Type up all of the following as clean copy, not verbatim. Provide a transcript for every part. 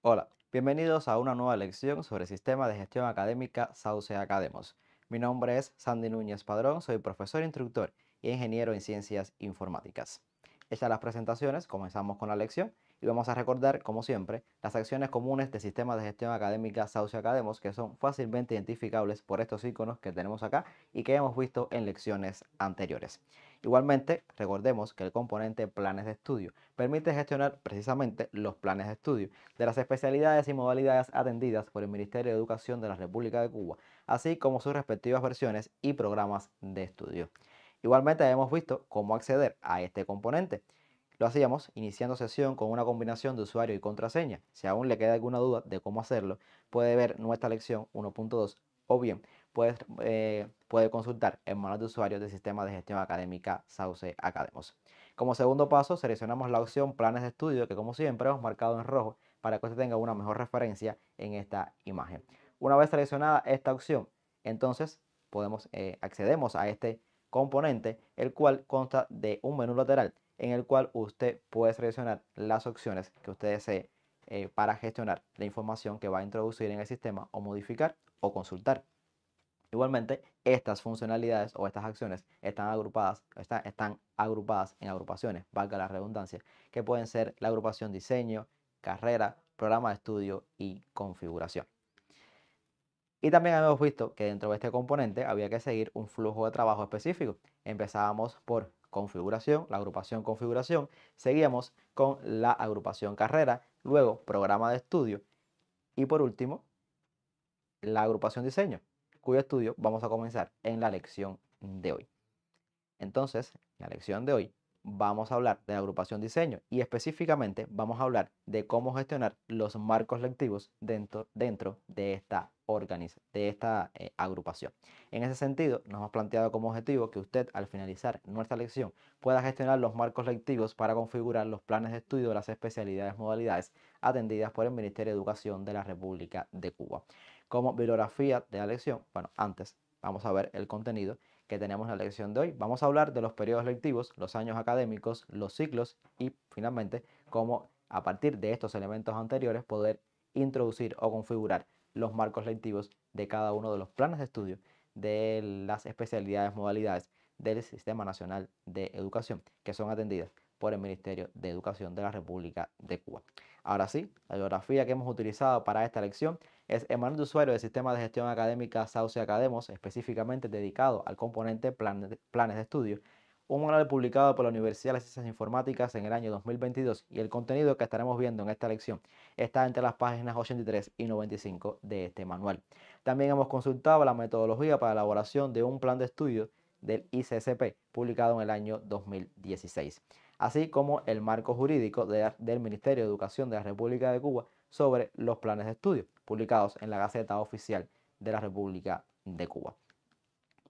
Hola, bienvenidos a una nueva lección sobre el sistema de gestión académica Sauce Academos. Mi nombre es Sandy Núñez Padrón, soy profesor instructor y ingeniero en ciencias informáticas. Hechas las presentaciones, comenzamos con la lección y vamos a recordar, como siempre, las acciones comunes del sistema de gestión académica Sauce Academos que son fácilmente identificables por estos iconos que tenemos acá y que hemos visto en lecciones anteriores. Igualmente, recordemos que el componente planes de estudio permite gestionar precisamente los planes de estudio de las especialidades y modalidades atendidas por el Ministerio de Educación de la República de Cuba, así como sus respectivas versiones y programas de estudio. Igualmente hemos visto cómo acceder a este componente. Lo hacíamos iniciando sesión con una combinación de usuario y contraseña. Si aún le queda alguna duda de cómo hacerlo, puede ver nuestra lección 1.2 o bien puede consultar el manual de usuario del sistema de gestión académica Sauce Academos. Como segundo paso, seleccionamos la opción planes de estudio que como siempre hemos marcado en rojo para que usted tenga una mejor referencia en esta imagen. Una vez seleccionada esta opción, entonces accedemos a este componente, el cual consta de un menú lateral en el cual usted puede seleccionar las opciones que usted desee para gestionar la información que va a introducir en el sistema o modificar o consultar. Igualmente, estas funcionalidades o estas acciones están agrupadas en agrupaciones, valga la redundancia, que pueden ser la agrupación diseño, carrera, programa de estudio y configuración. Y también hemos visto que dentro de este componente había que seguir un flujo de trabajo específico. Empezábamos por configuración, la agrupación configuración, seguíamos con la agrupación carrera, luego programa de estudio y por último la agrupación diseño, cuyo estudio vamos a comenzar en la lección de hoy. Entonces, en la lección de hoy vamos a hablar de la agrupación diseño y específicamente vamos a hablar de cómo gestionar los marcos lectivos dentro de esta agrupación. En ese sentido, nos hemos planteado como objetivo que usted al finalizar nuestra lección pueda gestionar los marcos lectivos para configurar los planes de estudio de las especialidades modalidades atendidas por el Ministerio de Educación de la República de Cuba. Como bibliografía de la lección, bueno, antes vamos a ver el contenido que tenemos en la lección de hoy. Vamos a hablar de los periodos lectivos, los años académicos, los ciclos y finalmente cómo a partir de estos elementos anteriores poder introducir o configurar los marcos lectivos de cada uno de los planes de estudio de las especialidades modalidades del Sistema Nacional de Educación que son atendidas por el Ministerio de Educación de la República de Cuba. Ahora sí, la bibliografía que hemos utilizado para esta lección es el manual de usuario del sistema de gestión académica Sauce Academos, específicamente dedicado al componente planes de estudio, un manual publicado por la Universidad de las Ciencias Informáticas en el año 2022 y el contenido que estaremos viendo en esta lección está entre las páginas 83 y 95 de este manual. También hemos consultado la metodología para la elaboración de un plan de estudio del ICSP, publicado en el año 2016, así como el marco jurídico del Ministerio de Educación de la República de Cuba sobre los planes de estudio, publicados en la Gaceta Oficial de la República de Cuba.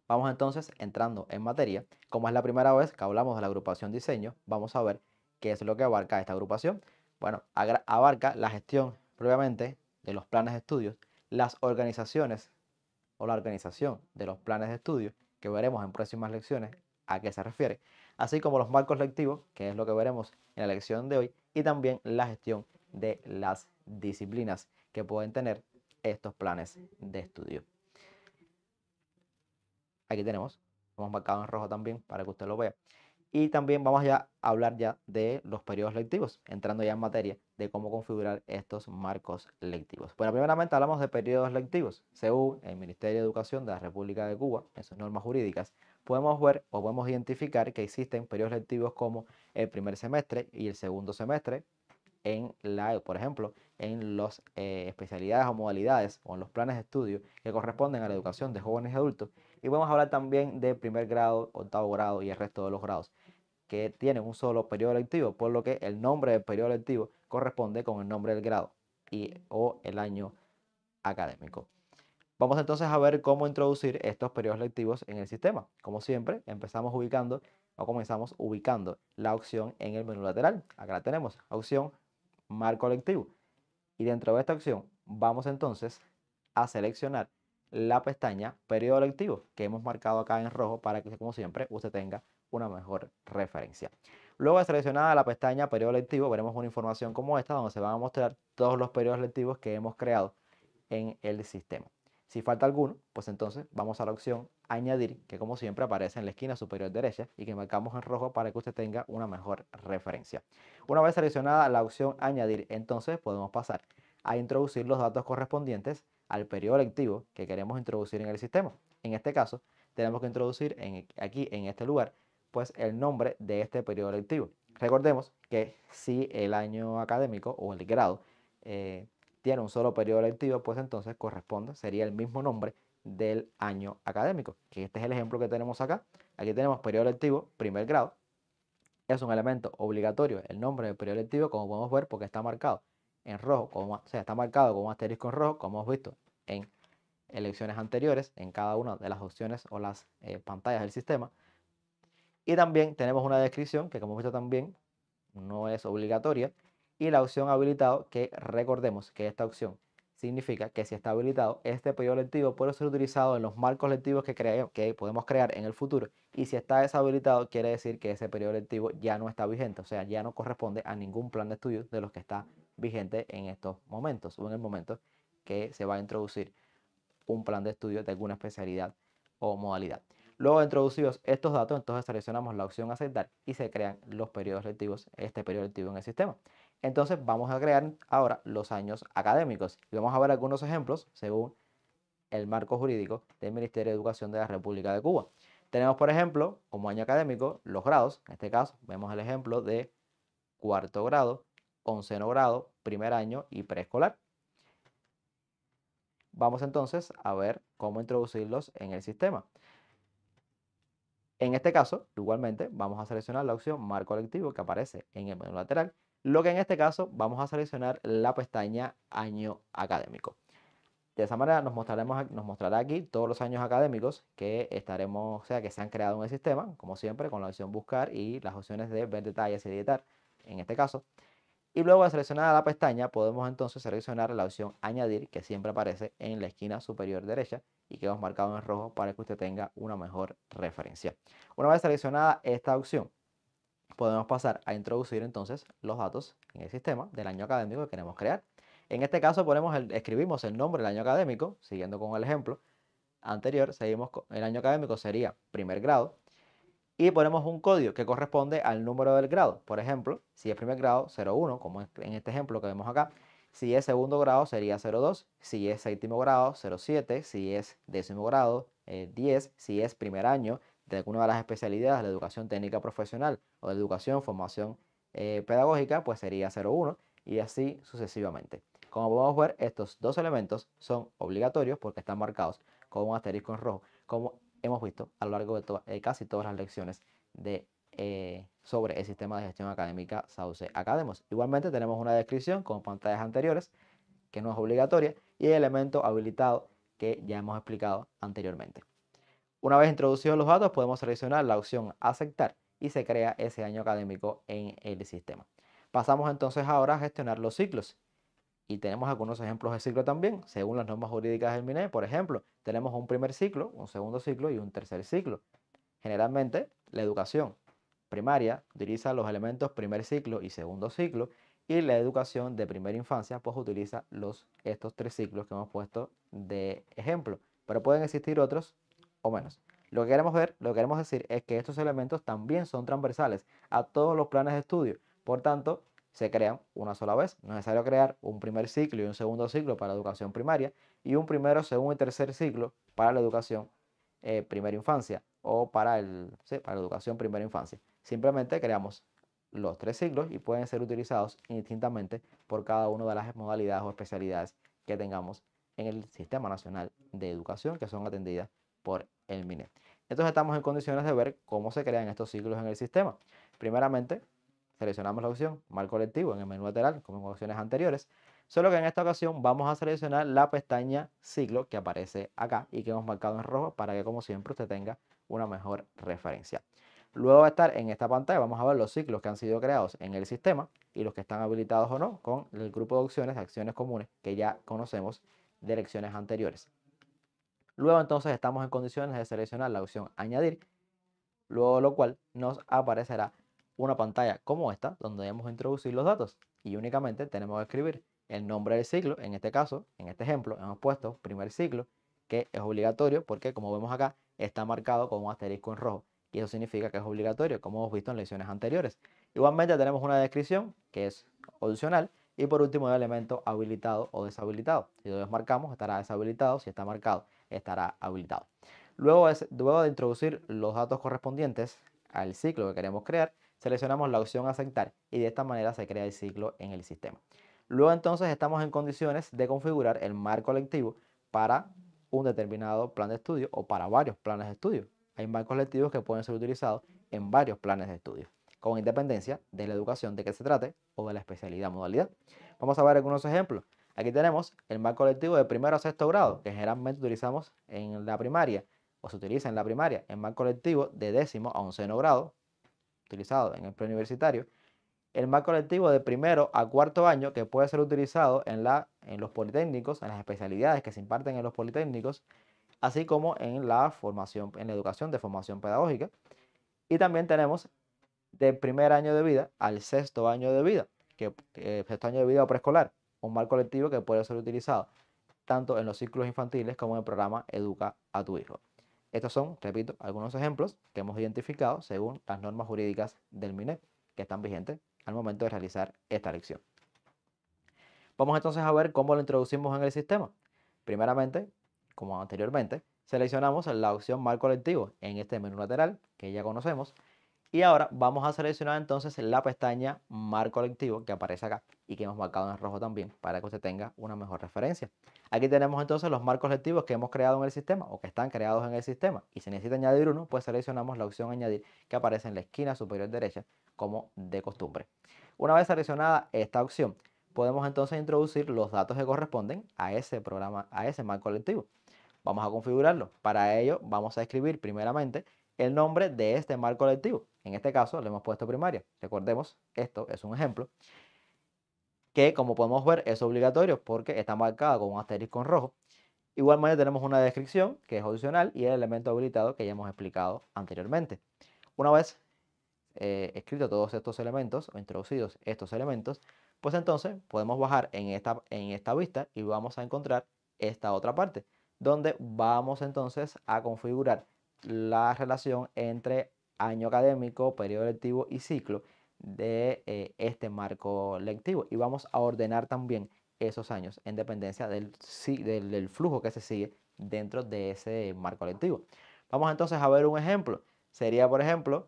Vamos entonces entrando en materia. Como es la primera vez que hablamos de la agrupación diseño, vamos a ver qué es lo que abarca esta agrupación. Bueno, abarca la gestión previamente de los planes de estudios, las organizaciones o la organización de los planes de estudio, que veremos en próximas lecciones a qué se refiere, así como los marcos lectivos, que es lo que veremos en la lección de hoy, y también la gestión de las disciplinas que pueden tener estos planes de estudio. Aquí tenemos, hemos marcado en rojo también para que usted lo vea. Y también vamos ya a hablar ya de los periodos lectivos, entrando ya en materia de cómo configurar estos marcos lectivos. Bueno, primeramente hablamos de periodos lectivos. Según el Ministerio de Educación de la República de Cuba, en sus normas jurídicas, podemos ver o podemos identificar que existen periodos lectivos como el primer semestre y el segundo semestre, por ejemplo, en las especialidades o modalidades o en los planes de estudio que corresponden a la educación de jóvenes y adultos. Y vamos a hablar también de primer grado, octavo grado y el resto de los grados que tienen un solo periodo lectivo, por lo que el nombre del periodo lectivo corresponde con el nombre del grado o el año académico. Vamos entonces a ver cómo introducir estos periodos lectivos en el sistema. Como siempre, comenzamos ubicando la opción en el menú lateral. Acá la tenemos, opción marco lectivo. Y dentro de esta opción vamos entonces a seleccionar la pestaña periodo lectivo que hemos marcado acá en rojo para que, como siempre, usted tenga una mejor referencia. Luego de seleccionada la pestaña periodo lectivo, veremos una información como esta, donde se van a mostrar todos los periodos lectivos que hemos creado en el sistema. Si falta alguno, pues entonces vamos a la opción añadir, que como siempre aparece en la esquina superior derecha y que marcamos en rojo para que usted tenga una mejor referencia. Una vez seleccionada la opción añadir, entonces podemos pasar a introducir los datos correspondientes al periodo lectivo que queremos introducir en el sistema. En este caso, tenemos que introducir aquí en este lugar pues el nombre de este periodo lectivo. Recordemos que si el año académico o el grado tiene un solo periodo lectivo, pues entonces corresponde, sería el mismo nombre del año académico, que este es el ejemplo que tenemos acá. Aquí tenemos periodo lectivo, primer grado, es un elemento obligatorio el nombre del periodo lectivo, como podemos ver, porque está marcado en rojo, o sea, está marcado con un asterisco en rojo, como hemos visto en elecciones anteriores, en cada una de las opciones o las pantallas del sistema. Y también tenemos una descripción que, como hemos visto también, no es obligatoria, y la opción habilitado, que recordemos que esta opción significa que si está habilitado, este periodo lectivo puede ser utilizado en los marcos lectivos que podemos crear en el futuro, y si está deshabilitado quiere decir que ese periodo lectivo ya no está vigente, o sea, ya no corresponde a ningún plan de estudios de los que está vigente en estos momentos o en el momento que se va a introducir un plan de estudio de alguna especialidad o modalidad. Luego de introducidos estos datos, entonces seleccionamos la opción aceptar y se crean los periodos lectivos, este periodo lectivo en el sistema. Entonces vamos a crear ahora los años académicos y vamos a ver algunos ejemplos según el marco jurídico del Ministerio de Educación de la República de Cuba. Tenemos, por ejemplo, como año académico, los grados. En este caso, vemos el ejemplo de cuarto grado, onceno grado, primer año y preescolar. Vamos entonces a ver cómo introducirlos en el sistema. En este caso, igualmente, vamos a seleccionar la opción marco lectivo que aparece en el menú lateral, lo que en este caso vamos a seleccionar la pestaña año académico. De esa manera nos mostrará aquí todos los años académicos que estaremos, o sea, que se han creado en el sistema, como siempre, con la opción buscar y las opciones de ver detalles y editar, en este caso. Y luego de seleccionar la pestaña, podemos entonces seleccionar la opción añadir, que siempre aparece en la esquina superior derecha y que hemos marcado en rojo para que usted tenga una mejor referencia. Una vez seleccionada esta opción, podemos pasar a introducir entonces los datos en el sistema del año académico que queremos crear. En este caso escribimos el nombre del año académico, siguiendo con el ejemplo anterior, el año académico sería primer grado, y ponemos un código que corresponde al número del grado. Por ejemplo, si es primer grado, 01, como en este ejemplo que vemos acá. Si es segundo grado, sería 02. Si es séptimo grado, 07. Si es décimo grado, 10. Si es primer año de alguna de las especialidades de la educación técnica profesional o de educación, formación pedagógica, pues sería 01 y así sucesivamente. Como podemos ver, estos dos elementos son obligatorios porque están marcados con un asterisco en rojo, como hemos visto a lo largo de casi todas las lecciones sobre el sistema de gestión académica Sauce Academos. Igualmente tenemos una descripción con pantallas anteriores que no es obligatoria y el elemento habilitado que ya hemos explicado anteriormente. Una vez introducidos los datos, podemos seleccionar la opción aceptar y se crea ese año académico en el sistema. Pasamos entonces ahora a gestionar los ciclos. Y tenemos algunos ejemplos de ciclo también, según las normas jurídicas del MINE. Por ejemplo, tenemos un primer ciclo, un segundo ciclo y un tercer ciclo. Generalmente, la educación primaria utiliza los elementos primer ciclo y segundo ciclo, y la educación de primera infancia pues utiliza estos tres ciclos que hemos puesto de ejemplo, pero pueden existir otros o menos. Lo que queremos ver, lo que queremos decir es que estos elementos también son transversales a todos los planes de estudio, por tanto, se crean una sola vez. No es necesario crear un primer ciclo y un segundo ciclo para la educación primaria y un primero, segundo y tercer ciclo para la educación primera infancia o para la educación primera infancia. Simplemente creamos los tres ciclos y pueden ser utilizados indistintamente por cada una de las modalidades o especialidades que tengamos en el Sistema Nacional de Educación que son atendidas por el MINE. Entonces estamos en condiciones de ver cómo se crean estos ciclos en el sistema. Primeramente, seleccionamos la opción marco lectivo en el menú lateral, como en opciones anteriores, solo que en esta ocasión vamos a seleccionar la pestaña ciclo que aparece acá y que hemos marcado en rojo para que, como siempre, usted tenga una mejor referencia. Luego de estar en esta pantalla, vamos a ver los ciclos que han sido creados en el sistema y los que están habilitados o no con el grupo de opciones, acciones comunes, que ya conocemos de lecciones anteriores. Luego entonces estamos en condiciones de seleccionar la opción añadir, luego de lo cual nos aparecerá una pantalla como esta, donde debemos introducir los datos y únicamente tenemos que escribir el nombre del ciclo. En este caso, en este ejemplo, hemos puesto primer ciclo, que es obligatorio porque, como vemos acá, está marcado con un asterisco en rojo y eso significa que es obligatorio, como hemos visto en lecciones anteriores. Igualmente tenemos una descripción que es opcional y por último el elemento habilitado o deshabilitado. Si lo desmarcamos estará deshabilitado, si está marcado estará habilitado. Luego de introducir los datos correspondientes al ciclo que queremos crear, seleccionamos la opción aceptar y de esta manera se crea el ciclo en el sistema. Luego entonces estamos en condiciones de configurar el marco lectivo para un determinado plan de estudio o para varios planes de estudio. Hay marcos lectivos que pueden ser utilizados en varios planes de estudio, con independencia de la educación de que se trate o de la especialidad modalidad. Vamos a ver algunos ejemplos. Aquí tenemos el marco lectivo de primero a sexto grado, que generalmente utilizamos en la primaria o se utiliza en la primaria. El marco lectivo de décimo a onceno grado, utilizado en el preuniversitario. El marco lectivo de primero a cuarto año, que puede ser utilizado en los politécnicos, en las especialidades que se imparten en los politécnicos, así como en la formación, en la educación de formación pedagógica. Y también tenemos del primer año de vida al sexto año de vida, sexto año de vida o preescolar, un marco lectivo que puede ser utilizado tanto en los ciclos infantiles como en el programa Educa a tu hijo. Estos son, repito, algunos ejemplos que hemos identificado según las normas jurídicas del MINEP que están vigentes al momento de realizar esta lección. Vamos entonces a ver cómo lo introducimos en el sistema. Primeramente, como anteriormente, seleccionamos la opción marco lectivo en este menú lateral que ya conocemos. Y ahora vamos a seleccionar entonces la pestaña marco lectivo que aparece acá y que hemos marcado en rojo también para que usted tenga una mejor referencia. Aquí tenemos entonces los marcos lectivos que hemos creado en el sistema o que están creados en el sistema. Y si necesita añadir uno, pues seleccionamos la opción añadir que aparece en la esquina superior derecha como de costumbre. Una vez seleccionada esta opción, podemos entonces introducir los datos que corresponden a ese programa, a ese marco lectivo. Vamos a configurarlo. Para ello vamos a escribir primeramente el nombre de este marco lectivo. En este caso le hemos puesto primaria. Recordemos, esto es un ejemplo que, como podemos ver, es obligatorio porque está marcado con un asterisco en rojo. Igualmente tenemos una descripción que es opcional y el elemento habilitado que ya hemos explicado anteriormente. Una vez escrito todos estos elementos o introducidos estos elementos, pues entonces podemos bajar en esta vista y vamos a encontrar esta otra parte, donde vamos entonces a configurar la relación entre año académico, periodo lectivo y ciclo de este marco lectivo. Y vamos a ordenar también esos años en dependencia del flujo que se sigue dentro de ese marco lectivo. Vamos entonces a ver un ejemplo. Sería, por ejemplo,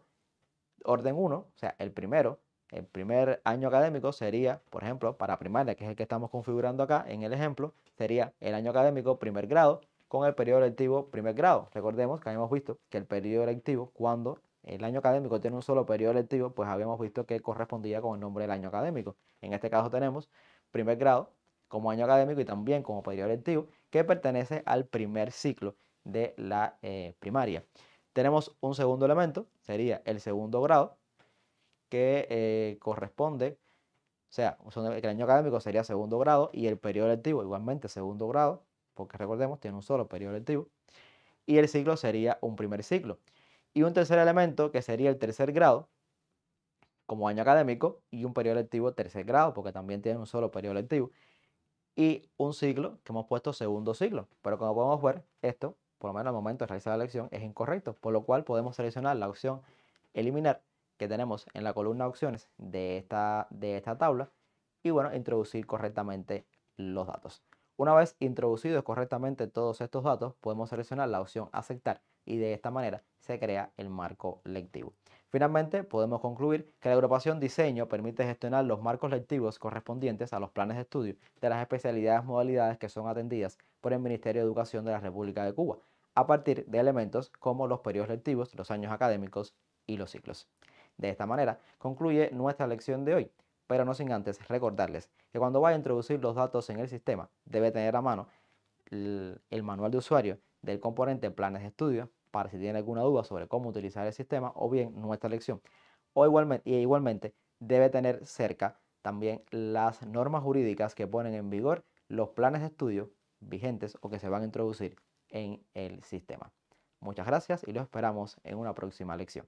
orden 1, o sea, el primer año académico sería, por ejemplo, para primaria, que es el que estamos configurando acá en el ejemplo, sería el año académico primer grado con el periodo lectivo primer grado. Recordemos que habíamos visto que el periodo lectivo, cuando el año académico tiene un solo periodo lectivo, pues habíamos visto que correspondía con el nombre del año académico. En este caso tenemos primer grado como año académico y también como periodo lectivo que pertenece al primer ciclo de la primaria. Tenemos un segundo elemento, sería el segundo grado, que corresponde, o sea, el año académico sería segundo grado y el periodo lectivo igualmente segundo grado, porque recordemos, tiene un solo periodo lectivo, y el ciclo sería un primer ciclo. Y un tercer elemento que sería el tercer grado, como año académico, y un periodo lectivo tercer grado, porque también tiene un solo periodo lectivo, y un ciclo que hemos puesto segundo ciclo. Pero como podemos ver, esto, por lo menos al momento de realizar la elección, es incorrecto, por lo cual podemos seleccionar la opción eliminar que tenemos en la columna opciones de esta tabla y bueno, introducir correctamente los datos. Una vez introducidos correctamente todos estos datos, podemos seleccionar la opción aceptar y de esta manera se crea el marco lectivo. Finalmente, podemos concluir que la agrupación diseño permite gestionar los marcos lectivos correspondientes a los planes de estudio de las especialidades modalidades que son atendidas por el Ministerio de Educación de la República de Cuba, a partir de elementos como los periodos lectivos, los años académicos y los ciclos. De esta manera, concluye nuestra lección de hoy, pero no sin antes recordarles que cuando vaya a introducir los datos en el sistema, debe tener a mano el manual de usuario del componente planes de estudio para si tiene alguna duda sobre cómo utilizar el sistema o bien nuestra lección. Igualmente debe tener cerca también las normas jurídicas que ponen en vigor los planes de estudio vigentes o que se van a introducir en el sistema. Muchas gracias y los esperamos en una próxima lección.